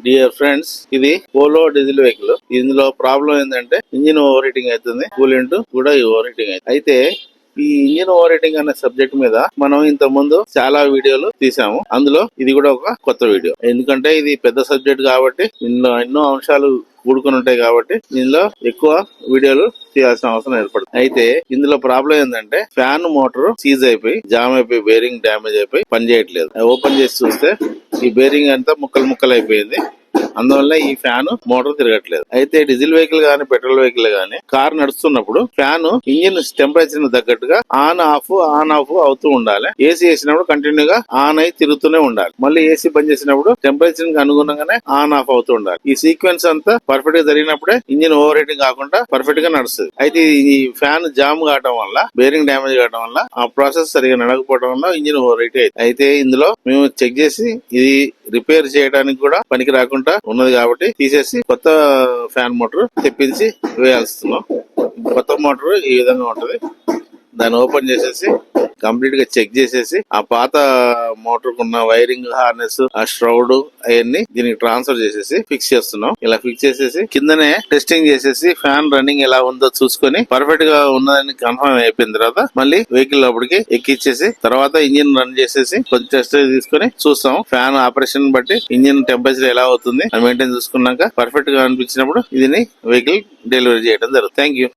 Dear friends, ఇది polo diesel vehicle. ఇందులో problem ఏంటంటే ఇంజిన్ ఓవర్ హీటింగ్ అవుతుంది, కూలెంట్ కూడా ఓవర్ హీటింగ్ అవుతుంది. అయితే ఈ ఇంజిన్ ఓవర్ హీటింగ్ అనే సబ్జెక్ట్ మీద మనం ఇంత ముందు చాలా వీడియోలు తీసాము. అందులో ఇది కూడా ఒక కొత్త వీడియో. ఎందుకంటే ఇది పెద్ద సబ్జెక్ట్ కాబట్టి ఇందులో ఎన్నో అంశాలు కూడుకొని ఉంటాయి కాబట్టి ఇందులో ఎక్కువ వీడియోలు తీయాల్సిన అవసరం ఏర్పడుతుంది. అయితే ఇందులో ప్రాబ్లం ఏంటంటే ఫ్యాన్ మోటార్ సీజ్ అయిపోయి జామ్ అయిపోయి బేరింగ్ డ్యామేజ్ అయిపోయి పని చేయట్లేదు. ఓపెన్ చేసి చూస్తే ఈ బేరింగ్ అంతా ముక్కలు అయిపోయింది. అందువల్ల ఈ ఫ్యాన్ మోటార్ తిరగట్లేదు. అయితే డీజిల్ వెహికల్ గానీ పెట్రోల్ వెహికల్ గానీ కార్ నడుస్తున్నప్పుడు ఫ్యాన్ ఇంజిన్ టెంపరేచర్ తగ్గట్టుగా ఆన్ ఆఫ్ అవుతూ ఉండాలి. ఏసీ వేసినప్పుడు కంటిన్యూగా ఆన్ అయి తిరుగుతూనే ఉండాలి. మళ్ళీ ఏసీ బంద్ చేసినప్పుడు టెంపరేచర్ కి అనుగుణంగానే ఆన్ ఆఫ్ అవుతూ ఉండాలి. ఈ సీక్వెన్స్ అంతా పర్ఫెక్ట్ గా జరిగినప్పుడే ఇంజిన్ ఓవర్ హీటింగ్ కాకుండా పర్ఫెక్ట్ గా నడుస్తుంది. అయితే ఈ ఫ్యాన్ జామ్ కావడం వల్ల, బేరింగ్ డ్యామేజ్ కావడం వల్ల, ఆ ప్రాసెస్ సరిగా నడకపోవడం వల్ల ఇంజిన్ ఓవర్ హీట్ అయింది. అయితే ఇందులో మేము చెక్ చేసి ఇది రిపేర్ చేయడానికి కూడా పనికి రాకుండా ఉన్నది కాబట్టి తీసేసి కొత్త ఫ్యాన్ మోటార్ తెప్పించి వేయాల్స్తున్నాం. కొత్త మోటార్ ఈ విధంగా ఉంటది. దాన్ని ఓపెన్ చేసేసి కంప్లీట్ గా చెక్ చేసేసి ఆ పాత మోటార్ కున్న వైరింగ్, హార్నెస్, ఆ స్ట్రౌడ్ అవన్నీ దీనికి ట్రాన్స్ఫర్ చేసేసి ఫిక్స్ చేస్తున్నాం. ఇలా ఫిక్స్ చేసేసి కిందనే టెస్టింగ్ చేసేసి ఫ్యాన్ రన్నింగ్ ఎలా ఉందో చూసుకొని పర్ఫెక్ట్ గా ఉన్నదని కన్ఫర్మ్ అయిపోయిన తర్వాత మళ్ళీ వెహికల్ లోపలికి ఎక్కిచ్చేసి తర్వాత ఇంజిన్ రన్ చేసేసి కొంచెం టెస్ట్ తీసుకుని చూస్తాం. ఫ్యాన్ ఆపరేషన్ బట్టి ఇంజిన్ టెంపరేచర్ ఎలా అవుతుంది మెయింటైన్ చూసుకున్నాక పర్ఫెక్ట్ గా అనిపించినప్పుడు దీన్ని వెహికల్ డెలివరీ చేయడం జరుగుతుంది. Thank you.